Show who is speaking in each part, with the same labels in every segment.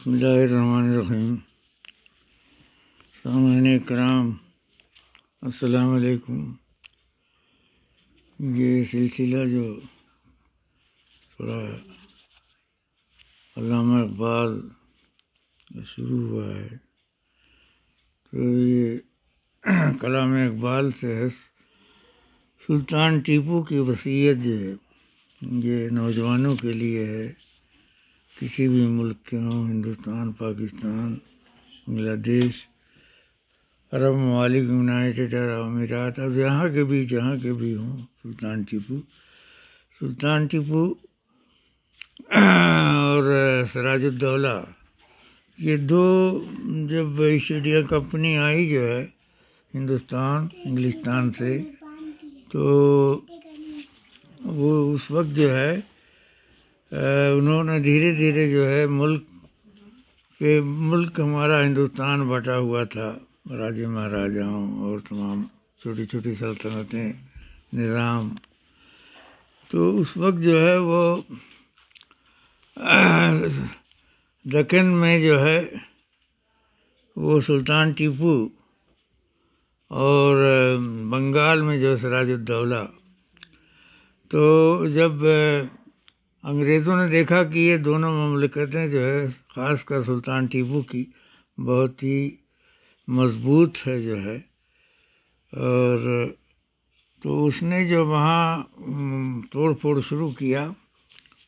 Speaker 1: بسم اللہ الرحمن الرحیم۔ سامعین کرام السلام علیکم۔ یہ سلسلہ جو تھوڑا علامہ اقبال شروع ہوا ہے، تو یہ کلام اقبال سے ہے۔ سلطان ٹیپو کی وصیت جو ہے یہ نوجوانوں کے لیے ہے، کسی بھی ملک کے ہوں، ہندوستان، پاکستان، بنگلہ دیش، عرب ممالک، یونائٹڈ عرب امارات، اب جہاں کے بھی ہوں۔ سلطان ٹیپو اور سراج الدولہ، یہ دو جب ایسٹ انڈیا کمپنی آئی جو ہے ہندوستان انگلستان سے، تو وہ اس وقت جو ہے انہوں نے دھیرے دھیرے جو ہے ملک ہمارا ہندوستان بٹا ہوا تھا راجے مہاراجاؤں اور تمام چھوٹی چھوٹی سلطنتیں، نظام۔ تو اس وقت جو ہے وہ دکن میں جو ہے وہ سلطان ٹیپو اور بنگال میں جو سراج الدولہ۔ تو جب انگریزوں نے دیکھا کہ یہ دونوں مملکتیں جو ہے خاص کر سلطان ٹیپو کی بہت ہی مضبوط ہے جو ہے، اور تو اس نے جو وہاں توڑ پھوڑ شروع کیا،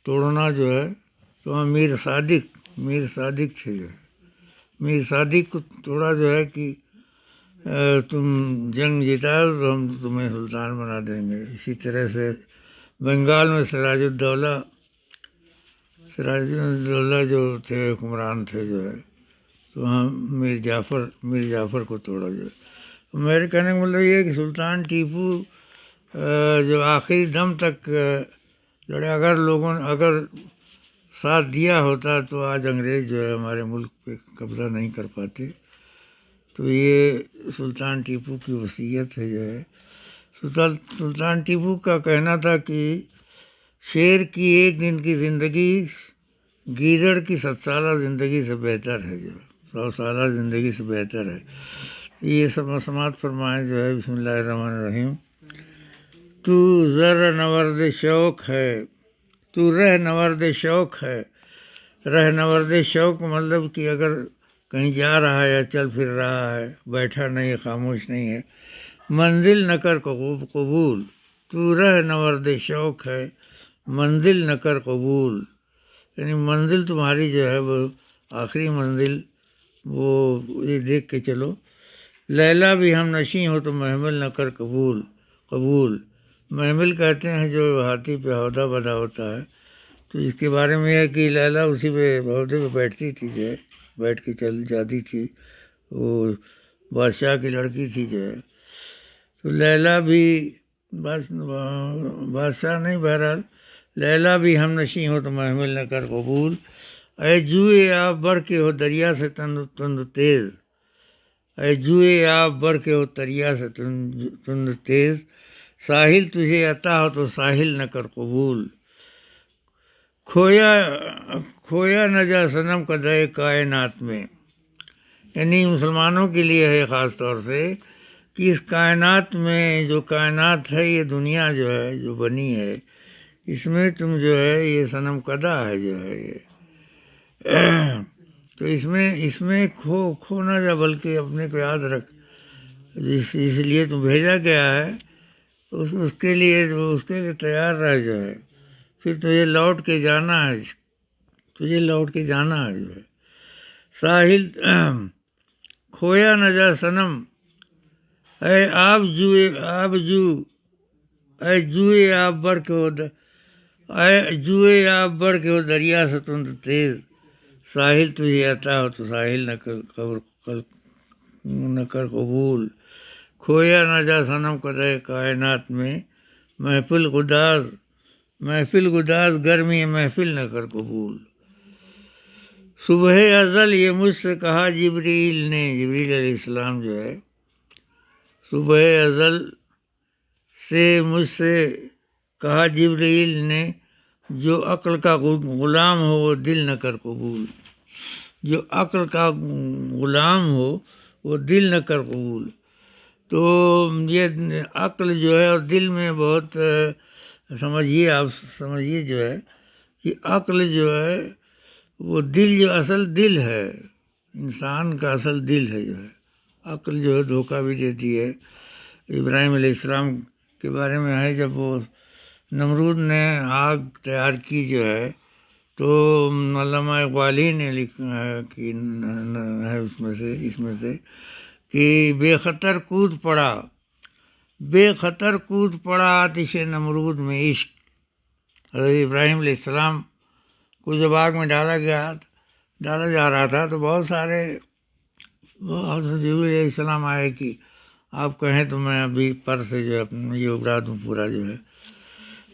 Speaker 1: توڑنا جو ہے، تو وہاں میر صادق تھے جو ہے، میر صادق کو توڑا جو ہے کہ تم جنگ جتاؤ تو ہم تمہیں سلطان بنا دیں گے۔ اسی طرح سے بنگال میں سراج الدولہ جو تھے حکمران تھے جو ہے، تو وہاں میر جعفر کو توڑا جو ہے۔ میرے کہنے کا مطلب یہ ہے کہ سلطان ٹیپو جو آخری دم تک لڑے، اگر ساتھ دیا ہوتا تو آج انگریز جو ہے ہمارے ملک پہ قبضہ نہیں کر پاتے۔ تو یہ سلطان ٹیپو کی وصیت ہے جو ہے۔ سلطان ٹیپو کا کہنا تھا کہ شیر کی ایک دن کی زندگی گیدڑ کی 7 سالہ زندگی سے بہتر ہے، جو 100 سالہ زندگی سے بہتر ہے۔ یہ سب سماعت فرمائیں جو ہے۔ بسم اللہ الرحمن الرحیم۔ تو زر نورد شوق ہے، تو رہ نورد شوق ہے۔ رہ نورد شوق مطلب کہ اگر کہیں جا رہا ہے یا چل پھر رہا ہے، بیٹھا نہیں ہے، خاموش نہیں ہے۔ منزل نہ کر قبول، تو رہ نورد شوق ہے، منزل نہ کر قبول۔ یعنی منزل تمہاری جو ہے وہ آخری منزل، وہ یہ دیکھ کے چلو۔ لیلا بھی ہم نشیں ہو تو محمل نہ کر قبول۔ محمل کہتے ہیں جو ہاتھی پہ عہدہ بندھا ہوتا ہے، تو اس کے بارے میں یہ ہے کہ لیلا اسی پہ عہدے پہ بیٹھتی تھی جو ہے، بیٹھ کے چل جاتی تھی، وہ بادشاہ کی لڑکی تھی جو ہے۔ تو لیلا بھی بادشاہ نہیں، بہرحال لیلا بھی ہم نشیں ہو تو محمل نہ کر قبول۔ اے جوئے آب بڑھ کے ہو دریا سے تند تیز، اے جوئے آب بڑھ کے ہو دریا سے تند تیز۔ ساحل تجھے عطا ہو تو ساحل نہ کر قبول۔ کھویا نہ جا صنم قدرے کائنات میں۔ یعنی مسلمانوں کے لیے ہے خاص طور سے کہ اس کائنات میں، جو کائنات ہے، یہ دنیا جو ہے جو بنی ہے، اس میں تم جو ہے یہ صنم قدا ہے جو ہے یہ، تو اس میں کھو نہ جا، بلکہ اپنے کو یاد رکھ، اس لیے تم بھیجا گیا ہے، اس کے لیے تیار رہ جو ہے۔ پھر تجھے لوٹ کے جانا ہے جو ہے۔ ساحل کھویا نہ جا صنم، اے جوئے آب بڑھ کے ہو دریا سے تند تیز۔ ساحل تجھے عطا ہو تو ساحل نہ کر قبول۔ کھویا نہ جا صنم قدرے کائنات میں، محفل گداز گرمی محفل نہ کر قبول۔ صبح ازل یہ مجھ سے کہا جبریل علیہ السلام جو ہے، صبح ازل سے مجھ سے کہا جبریل نے، جو عقل کا غلام ہو وہ دل نہ کر قبول۔ جو عقل کا غلام ہو وہ دل نہ کر قبول۔ تو یہ عقل جو ہے اور دل میں بہت سمجھیے، آپ سمجھیے جو ہے کہ عقل جو ہے وہ دل، جو اصل دل ہے انسان کا، اصل دل ہے جو ہے، عقل جو ہے دھوکہ بھی دیتی ہے۔ ابراہیم علیہ السلام کے بارے میں ہے، جب وہ نمرود نے آگ تیار کی جو ہے، تو علامہ اقبالی نے لکھا ہے کہ ہے اس میں سے کہ بے خطر کود پڑا، بے خطر کود پڑا آتش نمرود میں عشق۔ حضرت ابراہیم علیہ السلام کو جب آگ میں ڈالا جا رہا تھا تو بہت سارے حضرت جبریل علیہ السلام آئے کہ آپ کہیں تو میں ابھی پر سے جو ہے یہ اگڑا دوں پورا جو ہے۔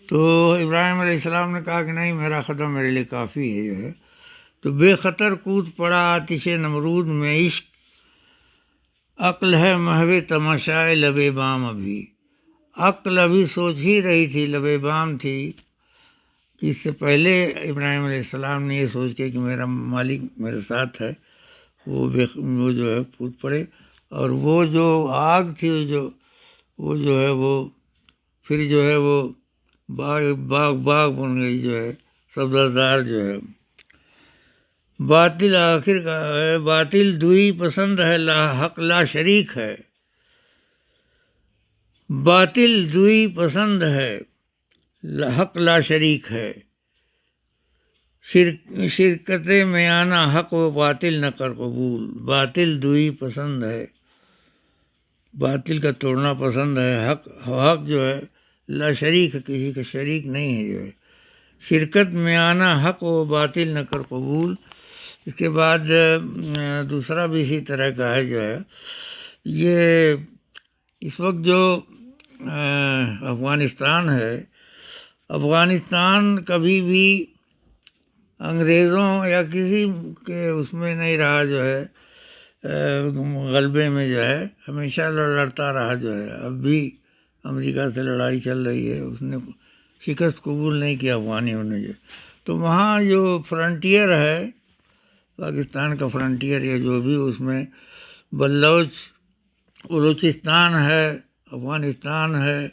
Speaker 1: تو ابراہیم علیہ السلام نے کہا کہ نہیں، میرا قدم میرے لیے کافی ہے جو ہے۔ تو بے خطر کود پڑا آتش نمرود میں عشق، عقل ہے محو تماشائے لب بام ابھی۔ عقل ابھی سوچ ہی رہی تھی، لب بام تھی، کہ اس سے پہلے ابراہیم علیہ السلام نے یہ سوچ کے کہ میرا مالک میرے ساتھ ہے، وہ جو ہے کود پڑے، اور وہ جو آگ تھی وہ جو ہے وہ پھر جو ہے وہ باغ بن گئی جو ہے، سبزہ جو ہے۔ باطل آخر کا ہے، باطل دوئی پسند ہے، حق لا شریک ہے۔ باطل دوئی پسند ہے، حق لا شریک ہے۔ شرکت میں آنا حق و باطل نہ کر قبول۔ باطل دوئی پسند ہے، باطل کا توڑنا پسند ہے، حق جو ہے لا شریک ہے، کسی کا شریک نہیں ہے جو ہے۔ شرکت میں آنا حق و باطل نہ کر قبول۔ اس کے بعد دوسرا بھی اسی طرح کا ہے جو ہے، یہ اس وقت جو افغانستان ہے، افغانستان کبھی بھی انگریزوں یا کسی کے اس میں نہیں رہا جو ہے، غلبے میں جو ہے ہمیشہ لڑتا رہا جو ہے۔ اب بھی امریکہ سے لڑائی چل رہی ہے، اس نے شکست قبول نہیں کیا افغانیوں نے جو۔ تو وہاں جو فرنٹیئر ہے پاکستان کا فرنٹیئر یا جو بھی، اس میں بلوچستان ہے، افغانستان ہے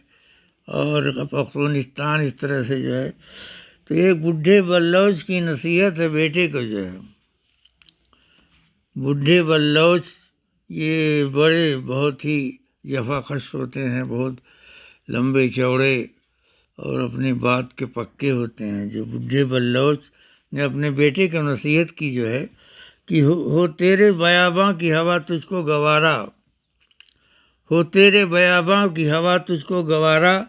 Speaker 1: اور پختونستان، اس طرح سے جو ہے۔ تو ایک بڈھے بلوچ کی نصیحت ہے بیٹے کو جو ہے، بڈھے بلوچ یہ بڑے بہت ہی جفا خش ہوتے ہیں، بہت لمبے چوڑے اور اپنی بات کے پکے ہوتے ہیں۔ جو بڈھے بلوچ نے اپنے بیٹے کو نصیحت کی جو ہے کہ ہو تیرے بیاباں کی ہوا تجھ کو گوارا، ہو تیرے بیاباں کی ہوا تجھ کو گوارا،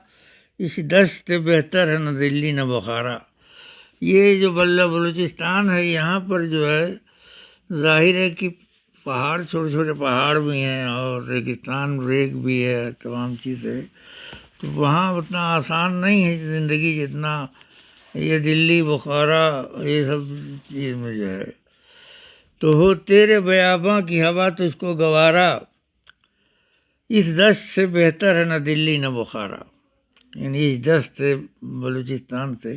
Speaker 1: اس دشت سے بہتر ہے نہ دلی نہ بخارا۔ یہ جو بلوچستان ہے، یہاں پر جو ہے ظاہر ہے کہ پہاڑ، چھوٹے چھوٹے پہاڑ بھی ہیں اور ریگستان ریگ بھی ہے، تمام چیزیں، تو وہاں اتنا آسان نہیں ہے زندگی جتنا یہ دلی بخارا یہ سب چیز میں جو ہے۔ تو ہو تیرے بیاباں کی ہوا تجھ کو گوارا، اس دشت سے بہتر ہے نہ دلی نہ بخارا، یعنی اس دشت سے، بلوچستان سے،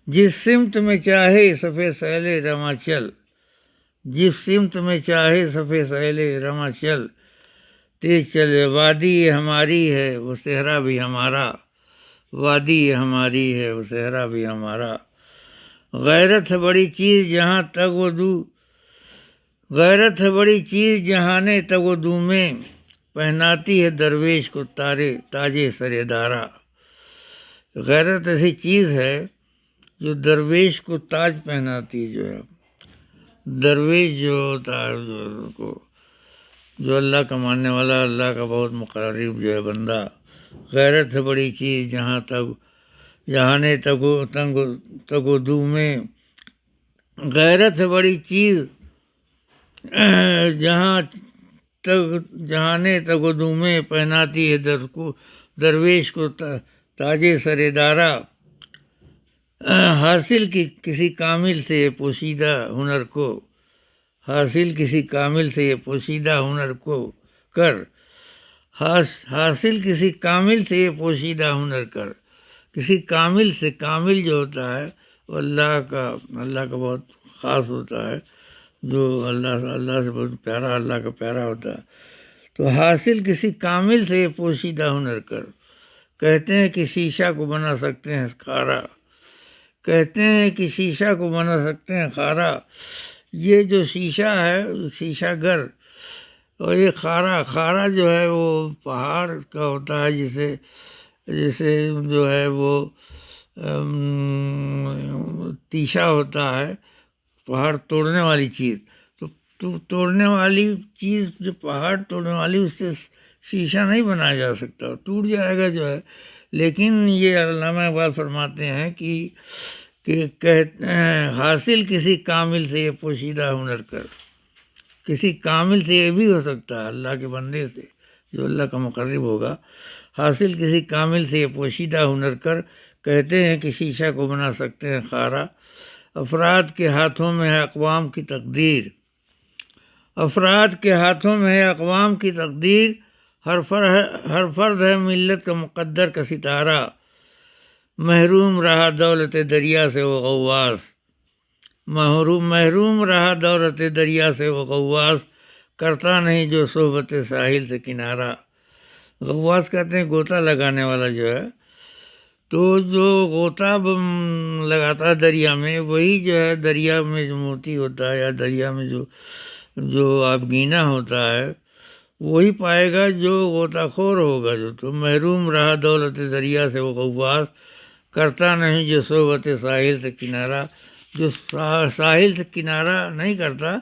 Speaker 1: جس سمت میں چاہے صفِ سیل رواں چل، جس سمت میں چاہے صفِ سیل رواں چل، تیز چلے وادی یہ ہماری ہے وہ صحرا بھی ہمارا، وادی یہ ہماری ہے وہ صحرا بھی ہمارا۔ غیرت ہے بڑی چیز جہاں تگ و دو، غیرت ہے بڑی چیز جہانے تگ و دو میں، پہناتی ہے درویش کو تاجے سر دارا۔ غیرت ایسی چیز ہے جو درویش کو تاج پہناتی جو ہے۔ درویش جو ہوتا ہے جو اللہ کا ماننے والا، اللہ کا بہت مقرب جو ہے بندہ، غیرت ہے بڑی چیز جہاں جہانے تگ و دو میں، غیرت ہے بڑی چیز جہانے تگ و دو میں، پہناتی ہے درویش کو تاجے سر دارا۔ حاصل کی کسی کامل سے یہ پوشیدہ ہنر کو، حاصل کسی کامل سے یہ پوشیدہ ہنر کو کر، حاصل کسی کامل سے یہ پوشیدہ ہنر کر۔ کسی کامل سے، کامل جو ہوتا ہے وہ اللہ کا بہت خاص ہوتا ہے، جو اللہ سے بہت پیارا، اللہ کا پیارا ہوتا ہے۔ تو حاصل کسی کامل سے یہ پوشیدہ ہنر کر، کہتے ہیں کہ شیشہ کو بنا سکتے ہیں کھارا، کہتے ہیں کہ شیشہ کو بنا سکتے ہیں کھارا۔ یہ جو شیشہ ہے، شیشہ گر، اور یہ کھارا جو ہے وہ پہاڑ کا ہوتا ہے، جسے جو ہے وہ تیشا ہوتا ہے، پہاڑ توڑنے والی چیز۔ تو توڑنے والی چیز، جو پہاڑ توڑنے والی، اس سے شیشہ نہیں بنایا جا سکتا، ٹوٹ جائے گا جو ہے۔ لیکن یہ علامہ اقبال فرماتے ہیں کہ حاصل کسی کامل سے یہ پوشیدہ ہنر کر۔ کسی کامل سے یہ بھی ہو سکتا ہے، اللہ کے بندے سے جو اللہ کا مقرب ہوگا۔ حاصل کسی کامل سے یہ پوشیدہ ہنر کر، کہتے ہیں کہ شیشہ کو بنا سکتے ہیں کھارا۔ افراد کے ہاتھوں میں ہے اقوام کی تقدیر، افراد کے ہاتھوں میں ہے اقوام کی تقدیر، ہر فرد ہے ملت کا مقدر کا ستارہ۔ محروم رہا دولت دریا سے وہ غواص، محروم رہا دولت دریا سے وہ غواص، کرتا نہیں جو صحبت ساحل سے کنارہ۔ غواص کہتے ہیں غوطہ لگانے والا جو ہے، تو جو غوطہ لگاتا ہے دریا میں، وہی جو ہے دریا میں جو موتی ہوتا ہے، یا دریا میں جو آبگینہ ہوتا ہے، وہی پائے گا جو غوطہ خور ہوگا جو۔ تو محروم رہا دولت دریا سے وہ غواص، کرتا نہیں جو صحبت ساحل سے کنارہ۔ جو ساحل سے کنارہ نہیں کرتا،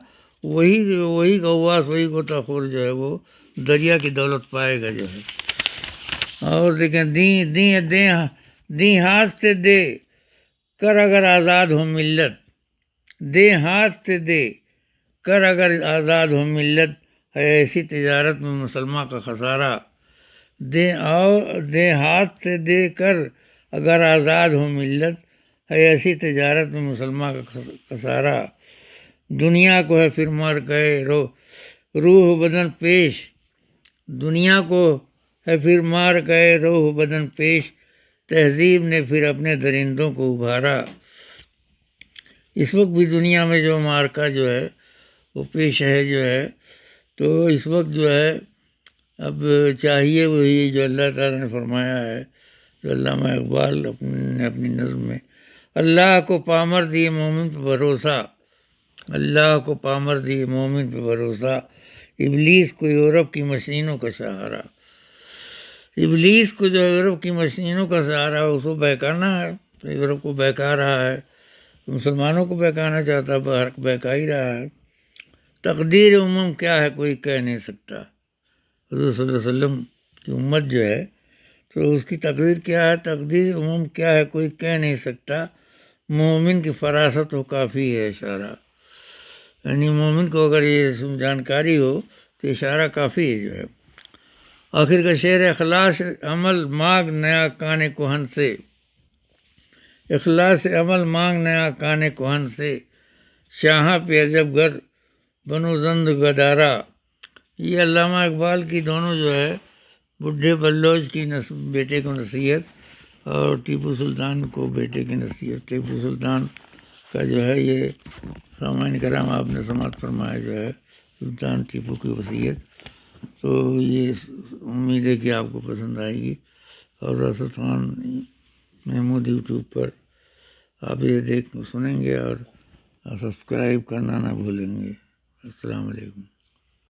Speaker 1: وہی غواص، وہی غوطہ خور جو ہے وہ دریا کی دولت پائے گا جو ہے۔ اور دیکھیں، دیں ہاتھ سے دے کر اگر آزاد ہو ملت، دیں ہاتھ سے دے کر اگر آزاد ہو ملت، ہے ایسی تجارت میں مسلمان کا خسارہ۔ دیں ہاتھ سے دے کر اگر آزاد ہو ملت، ہے ایسی تجارت میں مسلمان کا خسارہ۔ دنیا کو ہے پھر مر گئے روح بدن پیش، دنیا کو ہے پھر مار گئے روح بدن پیش، تہذیب نے پھر اپنے درندوں کو ابھارا۔ اس وقت بھی دنیا میں جو معرکہ جو ہے وہ پیش ہے جو ہے، تو اس وقت جو ہے اب چاہیے وہی جو اللہ تعالیٰ نے فرمایا ہے، جو علامہ اقبال نے اپنی نظم میں، اللہ کو پامر دیے مومن پہ بھروسہ، اللہ کو پامر دیے مومن پہ بھروسہ، ابلیس کو یورپ کی مشینوں کا سہارا۔ ابلیس کو جو یورپ کی مشینوں کا سہارا، اس کو بہکانا ہے، تو یورپ کو بہکا رہا ہے، مسلمانوں کو بہکانا چاہتا ہے، بہکا ہی رہا ہے۔ تقدیر امم کیا ہے کوئی کہہ نہیں سکتا، حضور صلی اللہ علیہ وسلم کی امت جو ہے، تو اس کی تقدیر کیا ہے، تقدیر امم کیا ہے کوئی کہہ نہیں سکتا، مومن کی فراست ہو کافی ہے اشارہ۔ یعنی مومن کو اگر یہ جانکاری ہو تو اشارہ کافی ہے جو ہے۔ آخر کا شعر، اخلاص عمل مانگ نیا کان کہن سے، اخلاص عمل مانگ نیا کان کہن سے، شاہاں پہ عجب گر بنو زند گدارا۔ یہ علامہ اقبال کی دونوں جو ہے بڈھے بلوچ کی بیٹے کو نصیحت، اور ٹیپو سلطان کو بیٹے کی نصیحت۔ ٹیپو سلطان کا جو ہے یہ سامعین کرام آپ نے سماعت فرمایا جو ہے سلطان ٹیپو کی وصیت، تو یہ امید ہے کہ آپ کو پسند آئے گی۔ اور راشد خان محمود یوٹیوب پر آپ یہ سنیں گے، اور سبسکرائب کرنا نہ بھولیں گے۔ السلام علیکم۔